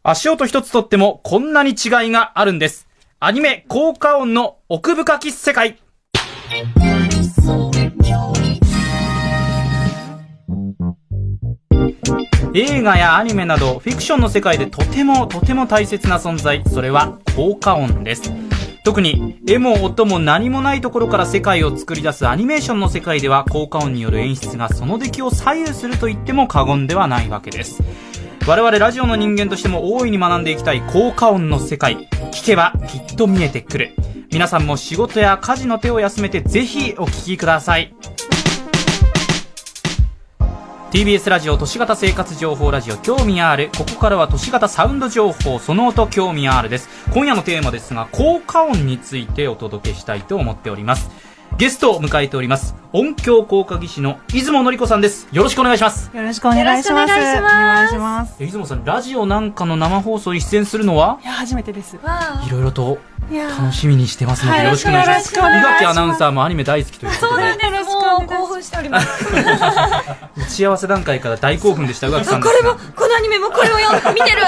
足音一つとってもこんなに違いがあるんです。アニメ効果音の奥深き世界。映画やアニメなどフィクションの世界でとても大切な存在、それは効果音です。特に絵も音も何もないところから世界を作り出すアニメーションの世界では、効果音による演出がその出来を左右すると言っても過言ではないわけです。我々ラジオの人間としても大いに学んでいきたい効果音の世界、聞けばきっと見えてくる。皆さんも仕事や家事の手を休めてぜひお聞きください。TBS ラジオ都市型生活情報ラジオ興味ある。ここからは都市型サウンド情報その音興味あるです。今夜のテーマですが、効果音についてお届けしたいと思っております。ゲストを迎えております。音響効果技師の出雲典子さんです。よろしくお願いします。よろしくお願いします。お願いします。出雲さん、ラジオなんかの生放送に出演するのは？いや、初めてです。いろいろと楽しみにしてますので、よろしくお願いします。宇垣アナウンサーもアニメ大好きということで。そうですね、もう興奮しております。打ち合わせ段階から大興奮でした宇垣さんですが、このアニメもこれを見てる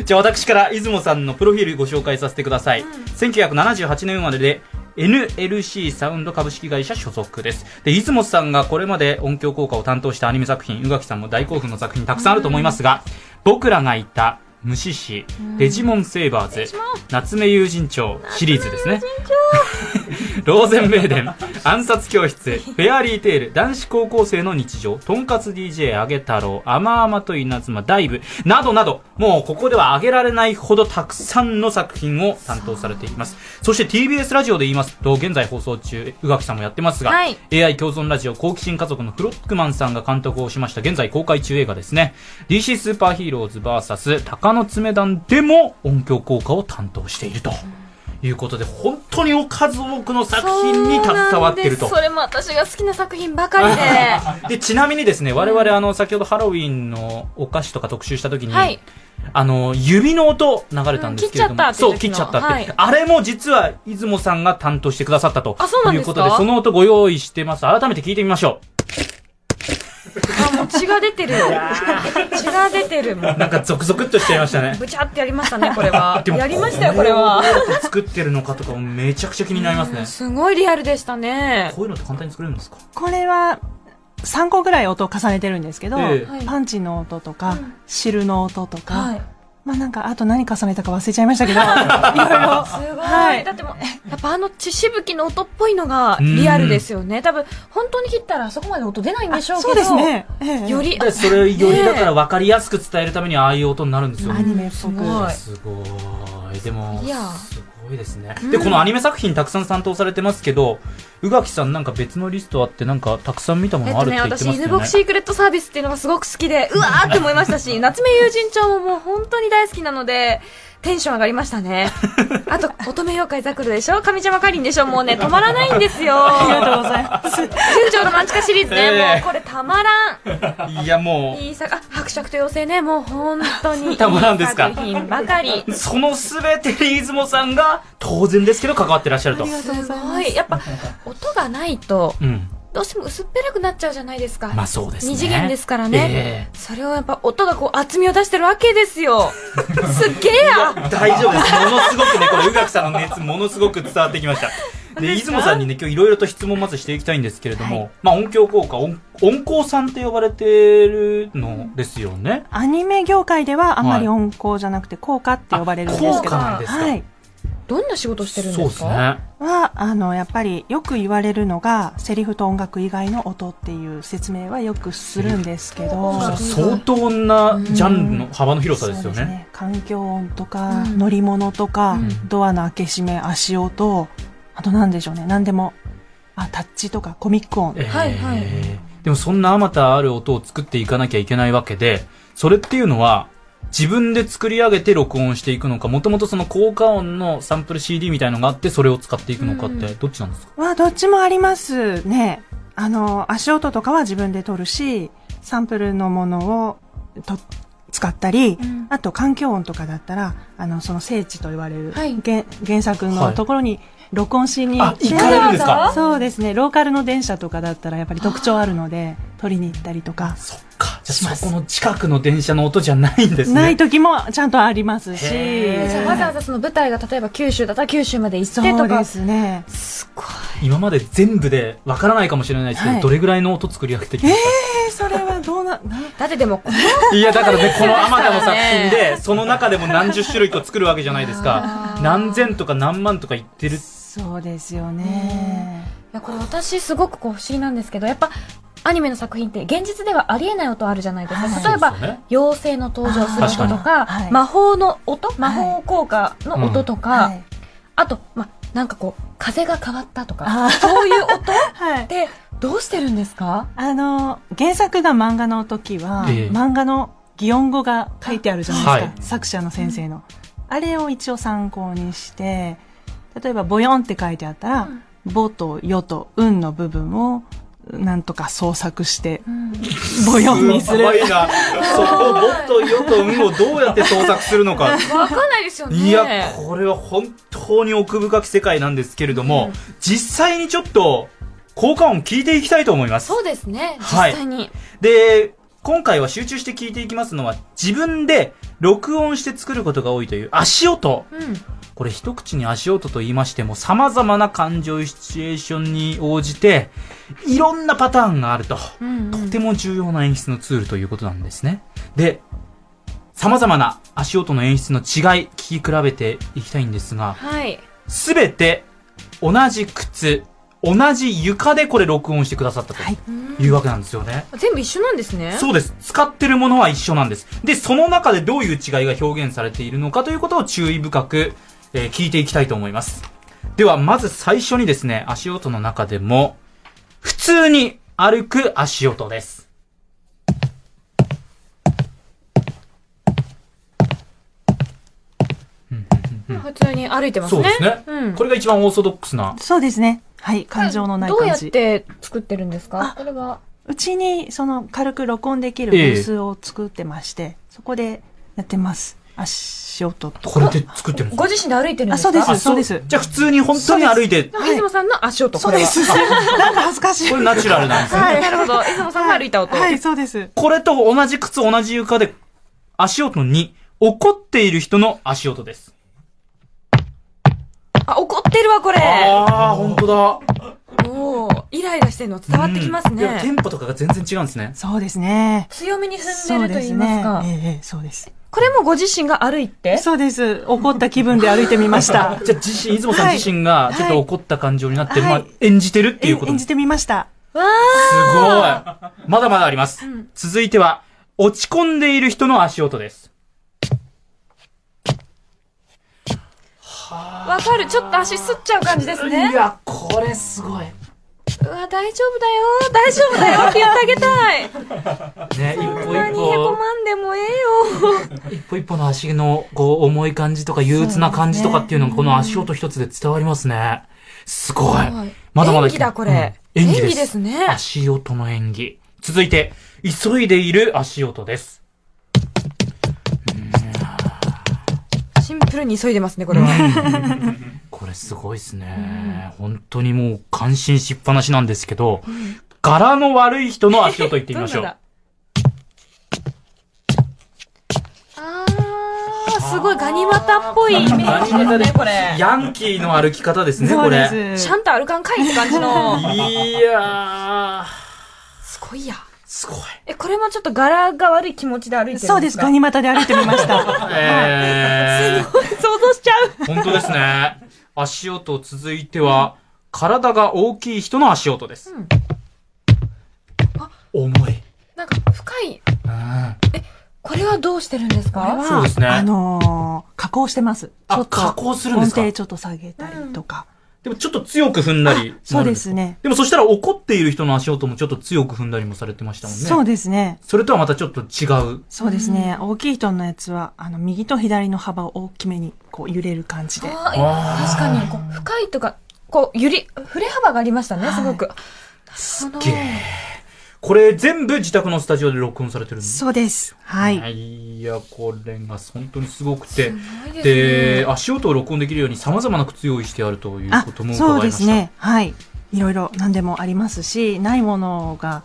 じゃあ私から出雲さんのプロフィールご紹介させてください。1978年生まれでNLC サウンド株式会社所属です。で、出雲さんがこれまで音響効果を担当したアニメ作品、宇垣さんも大興奮の作品たくさんあると思いますが、僕らがいた虫師、デジモンセーバーズ、夏目友人帳シリーズですね。ローゼンメーデン、暗殺教室、フェアリーテール、男子高校生の日常、とんかつ DJ あげ太郎、あまあまと稲妻、ダイブなどなど、もうここでは挙げられないほどたくさんの作品を担当されています。そして TBS ラジオで言いますと、現在放送中、宇垣さんもやってますが、はい、AI 共存ラジオ好奇心家族のフロックマンさんが監督をしました現在公開中映画ですね、 DC スーパーヒーローズ VS 鷹の爪団でも音響効果を担当しているということで、本当に数多くの作品に携わっていると。それも私が好きな作品ばかりでで、ちなみにですね、我々先ほどハロウィンのお菓子とか特集した時に、はい、指の音流れたんですけれども、そう、切っちゃったって、はい、あれも実は出雲さんが担当してくださったということで、その音ご用意してます。改めて聞いてみましょう。もう血が出てる。血が出てる。もんなんかゾクゾクっとしちゃいましたね。ブチャってやりましたね、これは。やりましたよ、これは。どうやって作ってるのかとかもめちゃくちゃ気になりますね。すごいリアルでしたね。こういうのって簡単に作れるんですか？これは3個ぐらい音を重ねてるんですけど、パンチの音とか、汁の音とか、まあなんかあと何重ねたか忘れちゃいましたけど、いろいろすごい、はい、だってもやっぱ血しぶきの音っぽいのがリアルですよね。多分本当に切ったらそこまで音出ないんでしょうけど、そうですね、よりそれよりだから分かりやすく伝えるためにああいう音になるんですよね。アニメっぽくすごい。でもすごいですね。で、このアニメ作品たくさん担当されてますけど、宇垣さんなんか別のリストあって、なんかたくさん見たものあるって言ってますよね。私犬僕シークレットサービスっていうのがすごく好きで、うわーって思いましたし、夏目友人帳ももう本当に大好きなのでテンション上がりましたね。あと乙女妖怪ザクルでしょ、上茶間かりんでしょ、もうね止まらないんですよ。ありがとうございます。純情ロマンチカシリーズね、もうこれたまらん。いやもういい伯爵と妖精ね、もう本当にたまらんですか。作品ばかり。そのすべてに出雲さんが当然ですけど関わってらっしゃると。すごい、やっぱ音がないと、どうしても薄っぺらくなっちゃうじゃないですか。まあそうですね。二次元ですからね。それをやっぱ音がこう厚みを出してるわけですよ。すっげえや。大丈夫です。ものすごくね、これ宇垣さんの熱ものすごく伝わってきました。で、出雲さんにね、今日いろいろと質問まずしていきたいんですけれども、まあ音響効果、音効さんって呼ばれてるのですよね。アニメ業界ではあんまり音効じゃなくて効果って呼ばれるんですけど。効果なんですか。はい。どんな仕事してるんですか？そうですね。やっぱりよく言われるのが、セリフと音楽以外の音っていう説明はよくするんですけど、相当なジャンルの幅の広さですよね。そうですね。環境音とか、乗り物とか、ドアの開け閉め、足音、あと何でしょうね、何でも、タッチとかコミック音。でもそんなあまたある音を作っていかなきゃいけないわけで、それっていうのは自分で作り上げて録音していくのか、もともとその効果音のサンプル CD みたいのがあってそれを使っていくのかってどっちなんですか？どっちもありますね。足音とかは自分で撮るし、サンプルのものを使ったり、あと環境音とかだったらその聖地と言われる、原作のところに録音しに行って、行かれるんですか？そうですね。ローカルの電車とかだったらやっぱり特徴あるので撮りに行ったりとか。そっか。します。そこの近くの電車の音じゃないんですね。ない時もちゃんとありますし。じゃあわざわざその舞台が例えば九州だったら九州まで行ってとか。そうですね。すごい。今まで全部でわからないかもしれないですけど、どれぐらいの音作り上げてきましそれはどうな、だってでも、た？いや、だからね、このあまたの作品で、その中でも何十種類と作るわけじゃないですか。何千とか何万とか言ってる。そうですよね。いや、これ私すごくこう不思議なんですけど、やっぱ、アニメの作品って現実ではありえない音あるじゃないですか。はい例えば、そうですよね妖精の登場する音とか、はい魔法の音、魔法効果の音とか、はい。あと、なんかこう、風が変わったとか、あーそういう音はいっ。てどうしてるんですか？原作が漫画の時は、ええ漫画の擬音語が書いてあるじゃないですか。はい作者の先生の。あれを一応参考にして、例えば、ボヨンって書いてあったら、ボとヨと運の部分を、なんとか創作して、ボヨンにする。すごいな。そこ、ボとヨと運をどうやって創作するのか。わかんないですよね。いや、これは本当に奥深き世界なんですけれども、実際にちょっと、効果音聞いていきたいと思います。そうですね、実はい際に。で、今回は集中して聞いていきますのは、自分で録音して作ることが多いという足音。これ一口に足音と言いましても、様々な感情シチュエーションに応じて、いろんなパターンがあると。とても重要な演出のツールということなんですね。で、様々な足音の演出の違い、聞き比べていきたいんですが、はい。すべて同じ靴、同じ床でこれ録音してくださったというわけなんですよね。全部一緒なんですね。そうです。使ってるものは一緒なんです。で、その中でどういう違いが表現されているのかということを注意深く、聞いていきたいと思います。では、まず最初にですね、足音の中でも、普通に歩く足音です。普通に歩いてますね。そうですね。これが一番オーソドックスな。そうですね。はい。感情のないどうやっ感じ。て作ってるんですか？これは。うちに、軽く録音できるブースを作ってまして、そこでやってます。足音とこれで作ってるんですか？ご自身で歩いてるんですか？そうです。じゃあ普通に本当に歩いて、出雲さんの足音、これは。そうです。なんか恥ずかしい。これナチュラルなんですね。なるほど。出雲さんが歩いた音。はい、そうです。これと同じ靴、同じ床で、足音に、怒っている人の足音です。あ、怒ってるわ、これ。ああ、本当だ。おー、イライラしてるの伝わってきますでもテね。ンポとかが全然違うんですね。そうですね。強めに踏んそうででると言いますすねか。。そうです。これもご自身が歩いてそうです。怒った気分で歩いてみました。じゃあ出雲さん自身がちょっと怒った感情になって、はい演じてるっていうことです。演じてみました。わすごい。まだまだあります。続いては、落ち込んでいる人の足音です。ー。わかる。ちょっと足すっちゃう感じですね。いや、これすごい。うわ、大丈夫だよ。大丈夫だよって言ってあげたい。ね、一歩一何へこ歩、まんでもええよ。一歩一歩の足の、こう、重い感じとか憂鬱な感じとかっていうのが、この足音一つで伝わりますね。すごい。まだまだ。演技だ、これ。演技です。演技ですね。足音の演技。続いて、急いでいる足音です。シンプルに急いでますね、これは。これすごいですね。本当にもう感心しっぱなしなんですけど、柄の悪い人の足音言ってみましょう。あー、すごいガニ股っぽいイメージですね、これ。ヤンキーの歩き方ですね、そうこれ。です。ちゃんと歩かんかいって感じの。いやー、すごいや。すごい。これもちょっと柄が悪い気持ちで歩いてるんですか？そうです。ガニ股で歩いてみました。すごい、想像しちゃう。本当ですね。足音続いては、体が大きい人の足音です。重い。なんか深い。これはどうしてるんですか？そうですね加工してます。あ加工するんですか？音程ちょっと下げたりとか。でもちょっと強く踏んだり。そうですね。でもそしたら怒っている人の足音もちょっと強く踏んだりもされてましたもんね。そうですね。それとはまたちょっと違う。そうですね。大きい人のやつは、右と左の幅を大きめに、こう揺れる感じで。確かに、こう、深いとか、こう、振れ幅がありましたね、すごく。すげえ。これ全部自宅のスタジオで録音されてるんですそうです。はい。いや、これが本当にすごくて。で、足音を録音できるように様々な靴用意してあるということも伺いました。そうですね。はい。いろいろ何でもありますし、ないものが、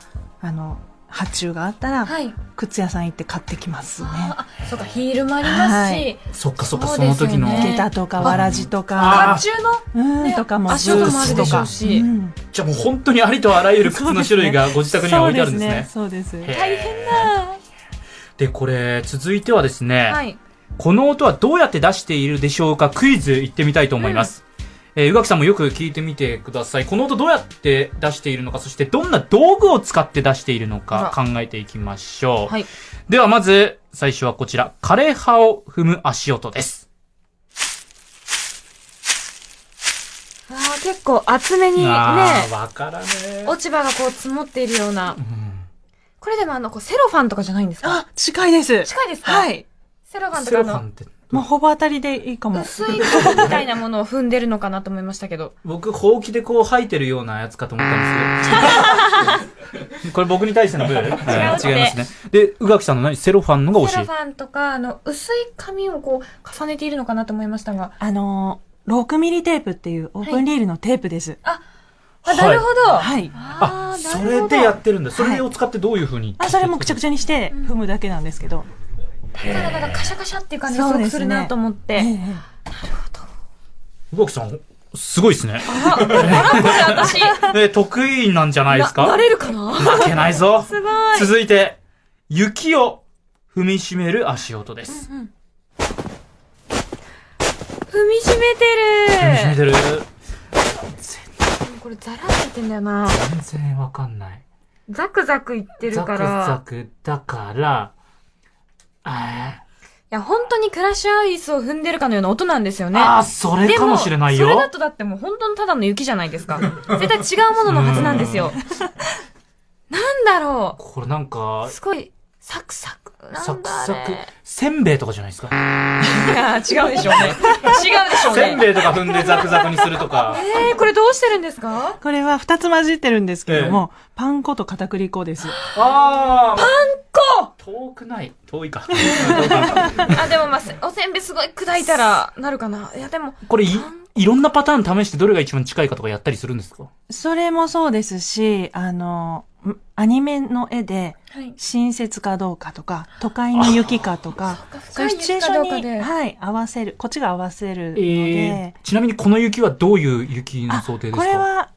発注があったら、はい。靴屋さん行って買ってきますね。あ、そうか、ヒールもありますし、そっかそっか、そうですよねその時の。下駄とかわらじとあか、甲冑の、ねとかも足音もあるでしょうし、うんじゃあもう本当にありとあらゆる靴の種類がご自宅には置いてあるんですね。そうですね。大変だ。で、これ、続いてはですね、はい。この音はどうやって出しているでしょうか、クイズ行ってみたいと思います。宇垣さんもよく聞いてみてください。この音どうやって出しているのか、そしてどんな道具を使って出しているのか考えていきましょう。はい。ではまず、最初はこちら、枯れ葉を踏む足音です。あー、結構厚めにね、わからねえ。落ち葉がこう積もっているような。うんこれでもこうセロファンとかじゃないんですか？あ、近いです。近いですか？はい。セロファンとセかロファンってもうほぼ当たりでいいかも。薄い紙みたいなものを踏んでるのかなと思いましたけど。僕、ほうきでこう吐いてるようなやつかと思ったんですけど。これ僕に対してのブー違いますね。で、宇垣さんのセロファンのが惜しい。セロファンとか、薄い紙をこう、重ねているのかなと思いましたが。6ミリテープっていうオープンリールのテープです。なるほど。はい。あ、それでやってるんだ。それを使ってどういう風に、それもくちゃくちゃにして踏むだけなんですけど。だからカシャカシャっていう感じがすごくするなと思って。なる宇垣さん、すごいですね。これ私。得意なんじゃないですか？なれるかな？負けないぞ。すごい。続いて、雪を踏みしめる足音です。踏みしめてる。踏みしめてる。これザラついてんだよな。全然わかんない。ザクザクいってるから。ザクザクだから、いや、本当にクラッシュアイスを踏んでるかのような音なんですよね。それかもしれないよ。それだとだってもう本当のただの雪じゃないですか。絶対違うもののはずなんですよ。なんだろう。これなんか、すごい、サクサク。サクサク。せんべいとかじゃないですか。いや、違うでしょうね。違うでしょうね。せんべいとか踏んでザクザクにするとか。これどうしてるんですか？これは2つ混じってるんですけども、パン粉と片栗粉です。パン粉遠くない。遠いか。でもおせんべいすごい砕いたらなるかな。いや、でも。これいろんなパターン試してどれが一番近いかとかやったりするんですか？それもそうですし、アニメの絵で、親切かどうかとか、都会の雪かとか、そういうシチュエーションに、合わせる、こっちが合わせるので。ちなみにこの雪はどういう雪の想定ですか？これは、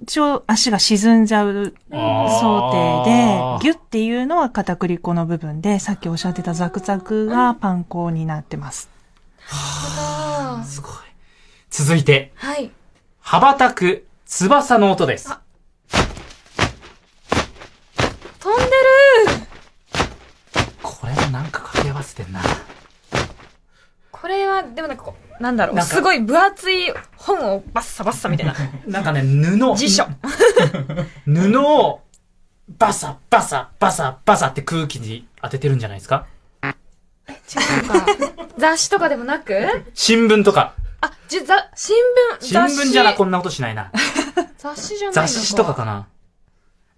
一応足が沈んじゃう想定で、ギュッっていうのは片栗粉の部分で、さっきおっしゃってたザクザクがパン粉になってます。すごい。続いて、羽ばたく翼の音です。飛んでる。これもなんか掛け合わせてんな。これは、でもなんだろう。すごい分厚い本をバッサバッサみたいな。なんかね、辞書。布を、バサバサバサバサって空気に当ててるんじゃないですか？違うか。雑誌とかでもなく？新聞とか。新聞。新聞じゃこんな音しないな。雑誌じゃないのか。雑誌とかかな。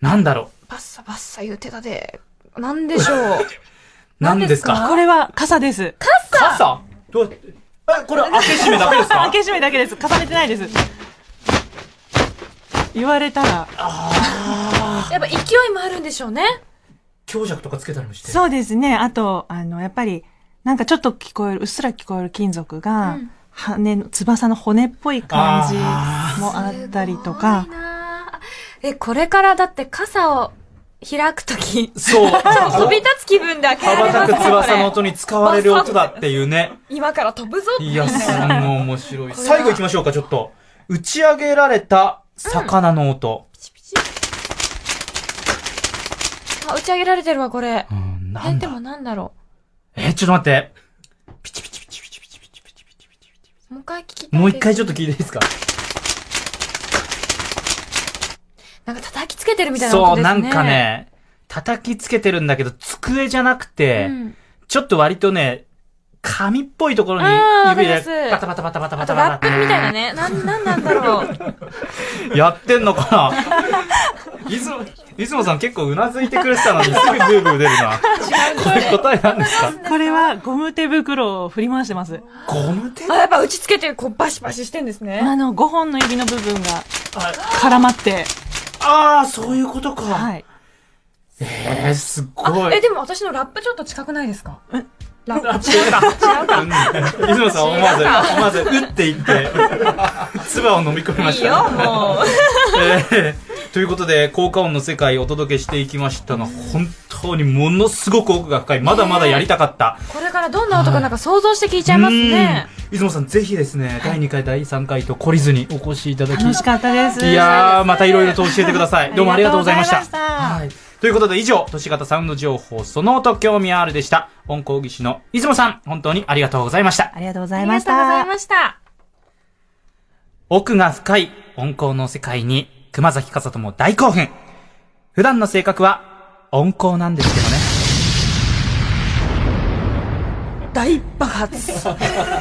なんだろう。バッサバッサ言うてたで。なんでしょう。何ですか？これは傘です。傘どうやってこれ開け閉めだけですか？開け閉めだけです。重ねてないです。言われたら。やっぱ勢いもあるんでしょうね。強弱とかつけたりもして。そうですね。あと、やっぱり、なんかちょっとうっすら聞こえる金属が、翼の骨っぽい感じもあったりとか。これからだって傘を開くとき。そう。飛び立つ気分で開けられますね。羽ばたく翼の音に使われる音だっていうね。今から飛ぶぞって。いや、すごい面白い。最後行きましょうか、ちょっと。打ち上げられた魚の音。ピチピチ。打ち上げられてるわ、これ。なんだ。でもなんだろう。ちょっと待って。ピチピチピチピチピチピチピチピチピチピチ。もう一回聞きたい。もう一回ちょっと聞いていいですか？なんか叩きつけてるみたいな音ですね。そう、なんかね、叩きつけてるんだけど、机じゃなくて、ちょっと割とね、紙っぽいところに指でバタバタバタバタバタバタ。ラップみたいなね。なんなんだろう。やってんのかな？いつもさん結構うなずいてくれてたのにすぐブーブー出るな。これ答えなんですか？これはゴム手袋を振り回してます。ゴム手？やっぱ打ちつけてこうバシバシしてんですね。5本の指の部分が絡まって。そういうことか。はい。すごい。でも私のラップちょっと近くないですか？ラップ違うか。出雲さん思わず、打っていって、唾を飲み込みました。いいよ、もう。ということで、効果音の世界をお届けしていきましたが、本当にものすごく奥が深い。まだまだやりたかった。これからどんな音かなんか想像して聞いちゃいますね。出雲さん、ぜひですね、第2回、第3回と懲りずにお越しいただき。楽しかったです。いやー、またいろいろと教えてください。どうもありがとうございました。はい。ということで以上、都市型サウンド情報、その音興味あるでした。音工技士の出雲さん、本当にありがとうございました。ありがとうございました。ありがとうございました。奥が深い音工の世界に、熊崎和人も大興奮。普段の性格は温厚なんですけどね。大爆発。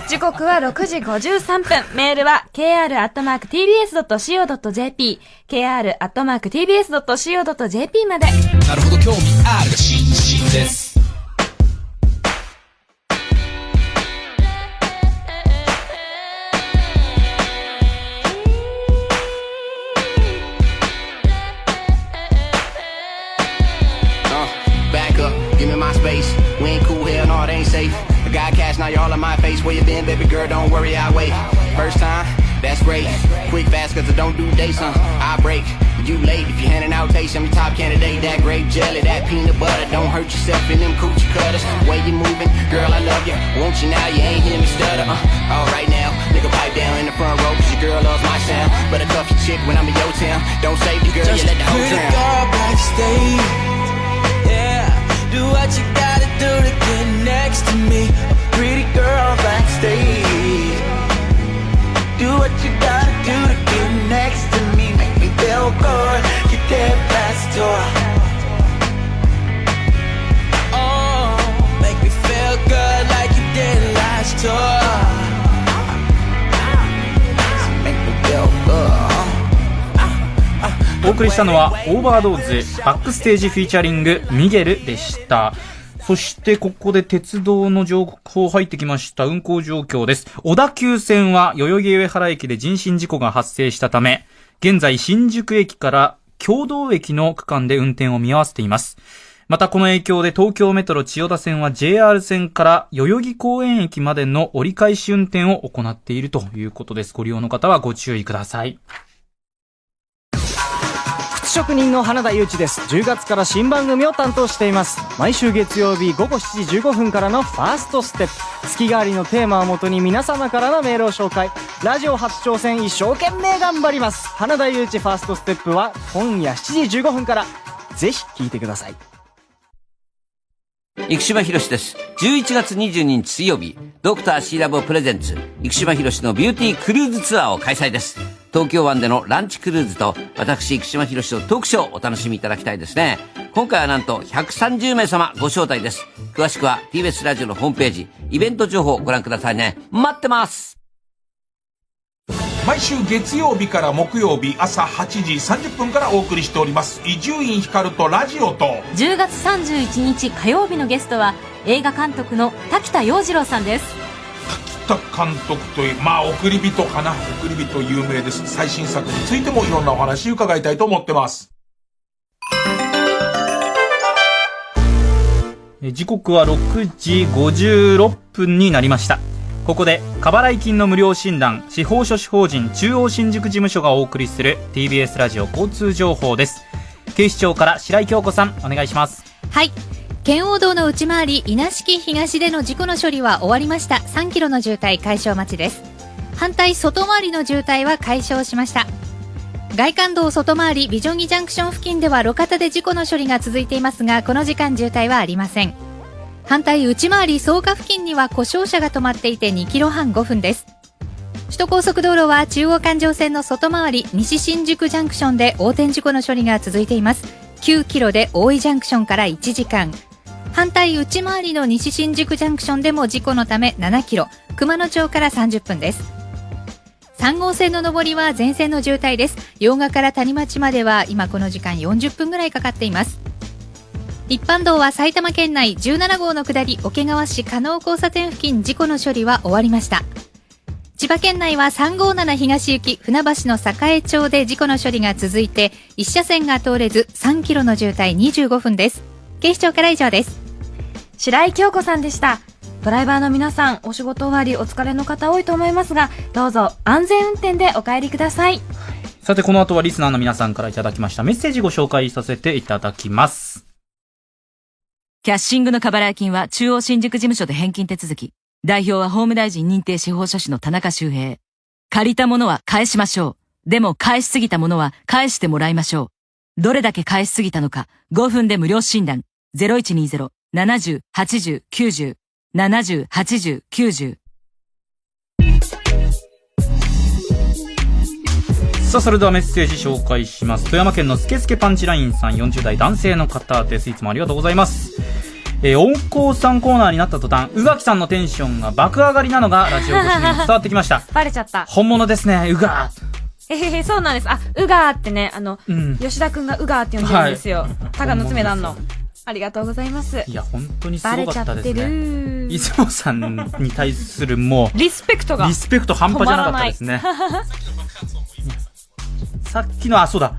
時刻は6時53分。メールは kr@tbs.co.jp kr@tbs.co.jp まで。なるほど、興味あるがしんしんです。I got cash, now you're all in my face. Where you been, baby girl? Don't worry, I'll wait. First time, that's great. Quick, fast, cause I don't do dates, I break. You late if you're handing out taste. I'm your top candidate. That grape jelly, that peanut butter. Don't hurt yourself in them coochie cutters. Way you moving, girl, I love you. Want you now, you ain't hear me stutter. Alright now, nigga pipe down in the front row, cause your girl loves my sound. But I cuff your chick when I'm in your town. Don't save the girl, just you let the whole drown. Just a girl backstage. Yeah, do what you gotta do to get next to me. A pretty girl backstage. Do what you gotta do to get next to me. Make me feel good, get that fast door. Oh, make me feel good like you did last tour. Make me feel good. お送りしたのはオーバードーズバックステージフィーチャリングミゲルでした。そしてここで鉄道の情報入ってきました。運行状況です。小田急線は代々木上原駅で人身事故が発生したため、現在新宿駅から経堂駅の区間で運転を見合わせています。またこの影響で東京メトロ千代田線は JR 線から代々木公園駅までの折り返し運転を行っているということです。ご利用の方はご注意ください。職人の花田祐一です。10月から新番組を担当しています。毎週月曜日午後7時15分からのファーストステップ、月替わりのテーマをもとに皆様からのメールを紹介。ラジオ初挑戦、一生懸命頑張ります。花田祐一ファーストステップは今夜7時15分から、ぜひ聞いてください。生島博士です。11月22日水曜日、ドクターシーラボプレゼンツ生島博士のビューティークルーズツアーを開催です。東京湾でのランチクルーズと私生島博士のトークショーをお楽しみいただきたいですね。今回はなんと130名様ご招待です。詳しくは TBS ラジオのホームページイベント情報をご覧くださいね。待ってます。毎週月曜日から木曜日朝8時30分からお送りしております伊集院光とラジオと、10月31日火曜日のゲストは映画監督の滝田洋次郎さんです。滝田監督という、送り人かな。送り人有名です。最新作についてもいろんなお話伺いたいと思ってます。時刻は6時56分になりました。ここで過払い金の無料診断、司法書士法人中央新宿事務所がお送りする TBS ラジオ交通情報です。警視庁から白井京子さん、お願いします。はい、圏央道の内回り稲敷東での事故の処理は終わりました。3キロの渋滞解消待ちです。反対外回りの渋滞は解消しました。外環道外回りビジョンギジャンクション付近では路肩で事故の処理が続いていますが、この時間渋滞はありません。反対内回り草加付近には故障車が止まっていて2キロ半5分です。首都高速道路は中央環状線の外回り西新宿ジャンクションで横転事故の処理が続いています。9キロで大井ジャンクションから1時間。反対内回りの西新宿ジャンクションでも事故のため7キロ、熊野町から30分です。3号線の上りは全線の渋滞です。用賀から谷町までは今この時間40分ぐらいかかっています。一般道は埼玉県内17号の下り桶川市加納交差点付近事故の処理は終わりました。千葉県内は357東行き船橋の栄町で事故の処理が続いて1車線が通れず3キロの渋滞25分です。警視庁から以上です。白井京子さんでした。ドライバーの皆さん、お仕事終わりお疲れの方多いと思いますが、どうぞ安全運転でお帰りください。さてこの後はリスナーの皆さんからいただきましたメッセージご紹介させていただきます。キャッシングの過払い金は中央新宿事務所で返金手続き。代表は法務大臣認定司法書士の田中修平。借りたものは返しましょう。でも返しすぎたものは返してもらいましょう。どれだけ返しすぎたのか5分で無料診断。0120-70-80-90 70-80-90。さあそれではメッセージ紹介します。富山県のスケスケパンチラインさん、40代男性の方です。いつもありがとうございます。温厚さんコーナーになった途端、宇垣さんのテンションが爆上がりなのがラジオ越しに伝わってきました。バレちゃった。本物ですね、うがー。そうなんです。うがーってね、吉田くんがうがーって呼んでるんですよ。タガの爪団の。ありがとうございます。いや、本当にすごかったですね。バレちゃってる。出雲さんに対するもう、リスペクト半端じゃなかったですね。さっきの、そうだ。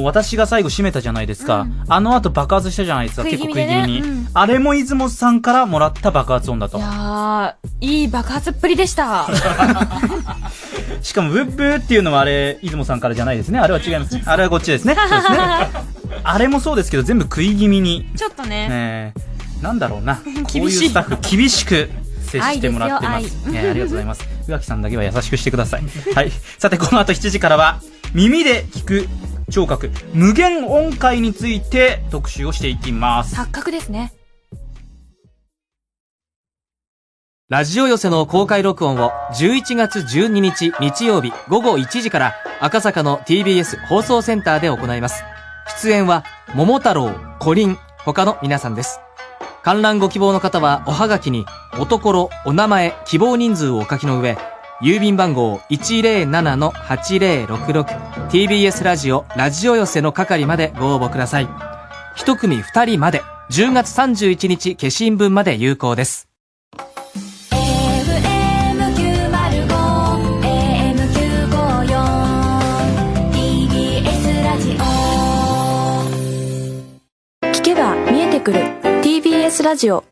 私が最後締めたじゃないですか。あの後爆発したじゃないですか。結構食い気味に。あれも出雲さんからもらった爆発音だと。いやー、いい爆発っぷりでした。しかも、ブッブーっていうのはあれ、出雲さんからじゃないですね。あれは違いますね。あれはこっちですね。そうですね。あれもそうですけど、全部食い気味に。ちょっとね。なんだろうな。こういうスタッフ、厳しく接してもらってます。ありがとうございます。宇垣さんだけは優しくしてください。はい。さて、この後7時からは、耳で聞く聴覚無限音階について特集をしていきます。錯覚ですね。ラジオ寄せの公開録音を11月12日日曜日午後1時から赤坂の TBS 放送センターで行います。出演は桃太郎、コリン、他の皆さんです。観覧ご希望の方はおはがきにおところ、お名前、希望人数をお書きの上、郵便番号 107-8066 TBS ラジオラジオ寄せの係までご応募ください。一組2人まで10月31日消印分まで有効です。聞けば見えてくる TBS ラジオ。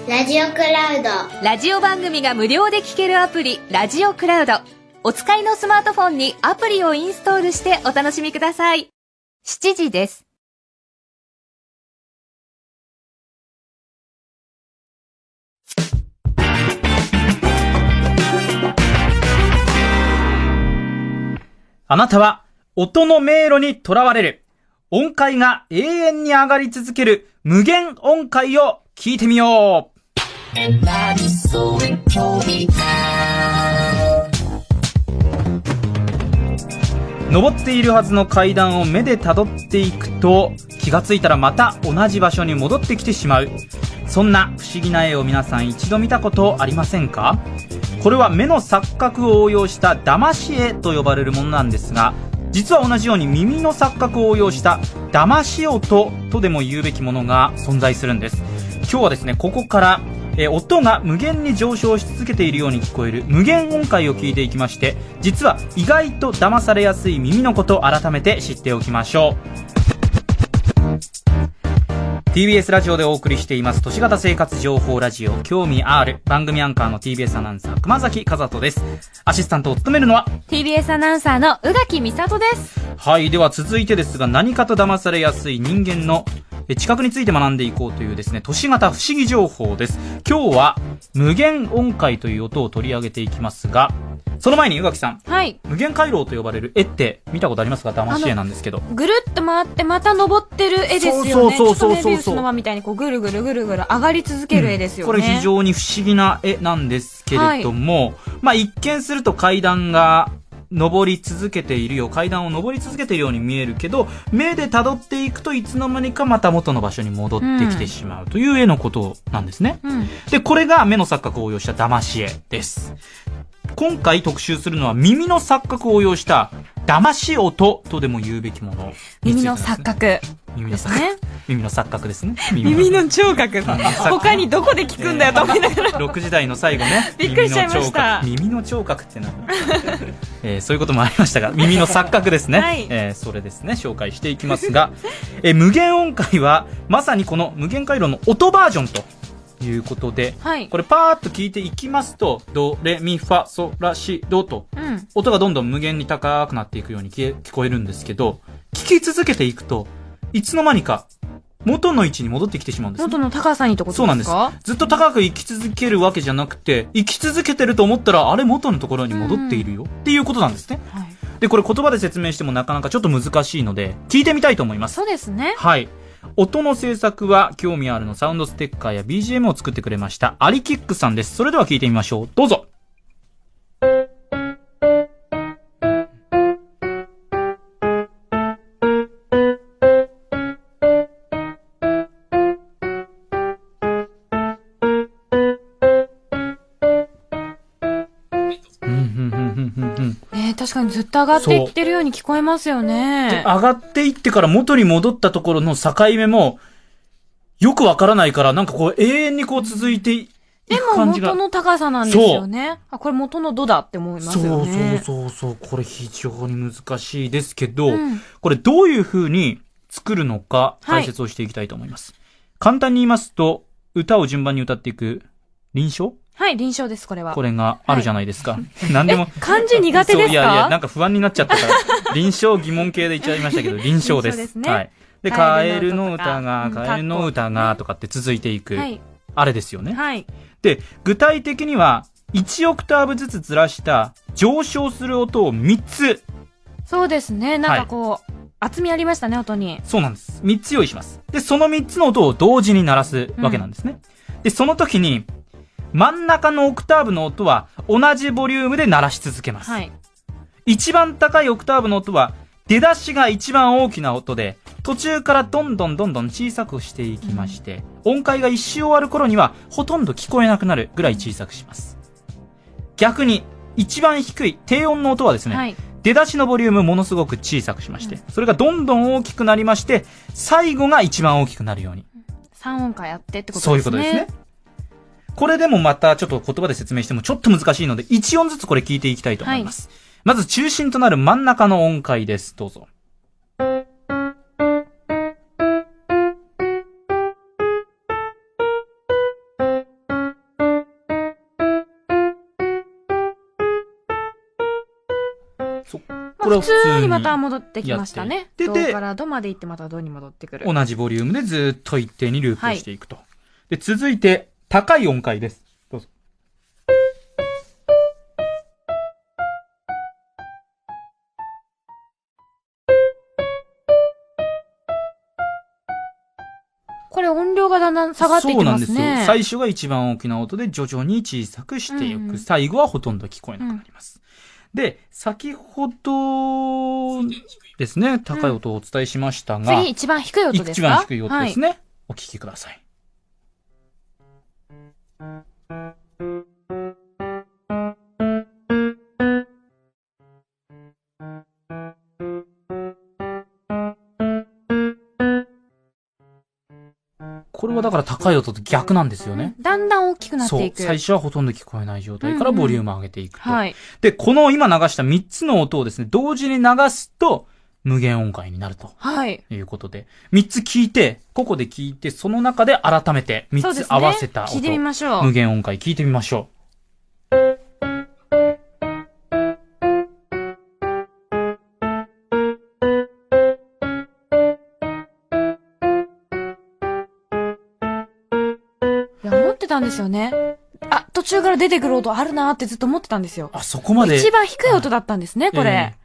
ラジオクラウド。ラジオ番組が無料で聞けるアプリ、ラジオクラウド。お使いのスマートフォンにアプリをインストールしてお楽しみください。7時です。あなたは音の迷路にとらわれる。音階が永遠に上がり続ける無限音階を聞いてみよう。登っているはずの階段を目で辿っていくと、気がついたらまた同じ場所に戻ってきてしまう。そんな不思議な絵を皆さん一度見たことありませんか？これは目の錯覚を応用した騙し絵と呼ばれるものなんですが、実は同じように耳の錯覚を応用した騙し音とでも言うべきものが存在するんです。今日はですね、ここから音が無限に上昇し続けているように聞こえる無限音階を聞いていきまして、実は意外と騙されやすい耳のことを改めて知っておきましょう。TBS ラジオでお送りしています都市型生活情報ラジオ興味 R。 番組アンカーの TBS アナウンサー熊崎和人です。アシスタントを務めるのは TBS アナウンサーの宇垣美里です。はい。では続いてですが、何かと騙されやすい人間の知覚について学んでいこうというですね、都市型不思議情報です。今日は無限音階という音を取り上げていきますが、その前に宇垣さん、はい、無限回廊と呼ばれる絵って見たことありますか？騙し絵なんですけど、ぐるっと回ってまた登ってる絵ですよね。そうメビウスの輪みたいにこうぐるぐるぐるぐる上がり続ける絵ですよね、これ非常に不思議な絵なんですけれども、まあ一見すると階段が登り続けているよ、階段を登り続けているように見えるけど、目で辿っていくといつの間にかまた元の場所に戻ってきてしまうという絵のことなんですね、でこれが目の錯覚を応用した騙し絵です。今回特集するのは耳の錯覚を応用した騙し音とでも言うべきもの。耳の錯覚。耳の錯覚。耳の錯覚ですね。耳の聴覚。他にどこで聞くんだよと思いながら。6時台の最後ね。びっくりしちゃいました。耳の聴覚ってそういうこともありましたが、耳の錯覚ですね。はい、それですね、紹介していきますが、無限音階はまさにこの無限回路の音バージョンということで、はい、これパーッと聞いていきますと、ドレミファソラシドと、音がどんどん無限に高くなっていくように聞こえるんですけど、聞き続けていくといつの間にか元の位置に戻ってきてしまうんです、ね、元の高さにってことですか？そうなんです。ずっと高く生き続けるわけじゃなくて、生き続けてると思ったらあれ元のところに戻っているよっていうことなんですね、はい、でこれ言葉で説明してもなかなかちょっと難しいので聞いてみたいと思います。そうですね。はい。音の制作は興味あるのサウンドステッカーや BGM を作ってくれましたアリキックさんです。それでは聞いてみましょう。どうぞ。確かにずっと上がっていってるように聞こえますよね。で、上がっていってから元に戻ったところの境目もよくわからないから、なんかこう永遠にこう続いていく感じが。でも元の高さなんですよね。あ、これ元のドだって思いますよね。そうこれ非常に難しいですけど、これどういう風に作るのか解説をしていきたいと思います、はい、簡単に言いますと、歌を順番に歌っていく臨床。はい、臨床です、これは。これがあるじゃないですか。はい、何でも。漢字苦手ですか？いや、なんか不安になっちゃったから、臨床疑問系で言っちゃいましたけど、臨床です。ですね。はい。で、カエルの歌が、カエルの歌が、とかって続いていく。はい。あれですよね。はい。で、具体的には、1オクターブずつずらした上昇する音を3つ。そうですね。なんかこう、厚みありましたね、音に。そうなんです。3つ用意します。で、その3つの音を同時に鳴らすわけなんですね。で、その時に、真ん中のオクターブの音は同じボリュームで鳴らし続けます。はい。一番高いオクターブの音は出だしが一番大きな音で、途中からどんどん小さくしていきまして、音階が一周終わる頃にはほとんど聞こえなくなるぐらい小さくします。逆に一番低い低音の音はですね、はい、出だしのボリュームものすごく小さくしまして、それがどんどん大きくなりまして、最後が一番大きくなるように。3音階やってってことですね。そういうことですね。これでもまたちょっと言葉で説明してもちょっと難しいので、1音ずつこれ聞いていきたいと思います。はい、まず中心となる真ん中の音階です。どうぞ。これ普通にまた戻ってきましたね。ドからドまで行ってまたドに戻ってくる。同じボリュームでずっと一定にループしていくと。はい、で、続いて、高い音階です。どうぞ。これ音量がだんだん下がってきますね。そうなんですよ。最初が一番大きな音で徐々に小さくしていく。最後はほとんど聞こえなくなります。で、先ほどですね、高い音をお伝えしましたが、次一番低い音ですか？一番低い音ですね。はい、お聞きください。これはだから高い音と逆なんですよね。だんだん大きくなっていく。そう。最初はほとんど聞こえない状態からボリュームを上げていくと。はい。で、この今流した3つの音をですね、同時に流すと無限音階になると。はい。いうことで、3つ聞いて、ここで聞いて、その中で改めて3つ合わせた音。聞いてみましょう。無限音階聞いてみましょう。たんですよね。あ、途中から出てくる音あるなーってずっと思ってたんですよ。あ、そこまで。一番低い音だったんですね、これ。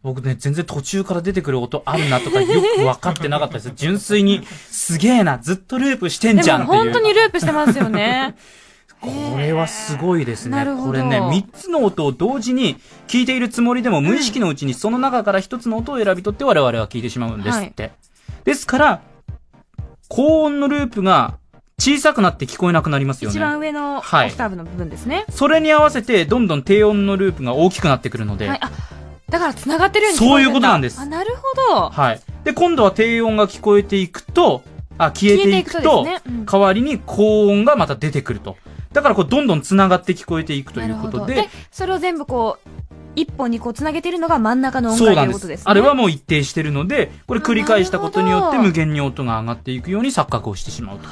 僕ね、全然途中から出てくる音あるなとかよく分かってなかったです。純粋に、すげえな、ずっとループしてんじゃんっていう。でも本当にループしてますよね。これはすごいですね。これね、3つの音を同時に聞いているつもりでも、無意識のうちにその中から1つの音を選び取って我々は聞いてしまうんですって。はい、ですから、高音のループが小さくなって聞こえなくなりますよね。一番上のオクターブの部分ですね。それに合わせて、どんどん低音のループが大きくなってくるので。はい、あ、だから繋がってるように聞こえるんだ。そういうことなんです。あ、なるほど。はい。で、今度は低音が聞こえていくと、消えていくと、代わりに高音がまた出てくると。だからどんどん繋がって聞こえていくということで。で、それを全部一本に繋げているのが真ん中の音階ということですね。あれはもう一定してるので、これ繰り返したことによって無限に音が上がっていくように錯覚をしてしまうと。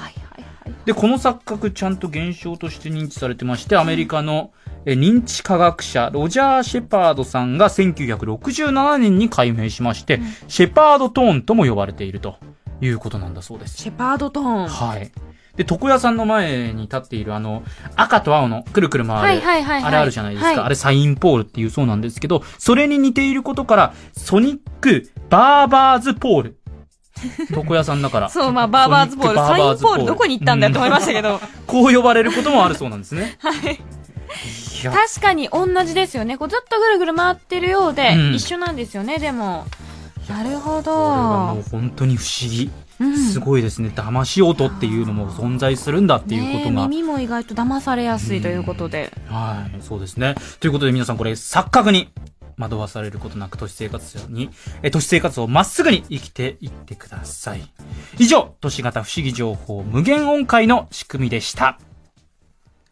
で、この錯覚ちゃんと現象として認知されてまして、アメリカの認知科学者ロジャー・シェパードさんが1967年に解明しまして、シェパードトーンとも呼ばれているということなんだそうです。シェパードトーン。はい。で、床屋さんの前に立っている赤と青のくるくる回る、あれあるじゃないですか。あれサインポールっていうそうなんですけど、それに似ていることから、ソニック・バーバーズ・ポール。床屋さんだから。そう、バーバーズポール。サインポールどこに行ったんだよと思いましたけど。こう呼ばれることもあるそうなんですね。はい。確かに同じですよね。ずっとぐるぐる回ってるようで、一緒なんですよね、でも。なるほど。これはもう本当に不思議。すごいですね。騙し音っていうのも存在するんだっていうことが。耳も意外と騙されやすいということで。はい、そうですね。ということで皆さんこれ錯覚に惑わされることなく都市生活をまっすぐに生きていってください。以上、都市型不思議情報無限音階の仕組みでした。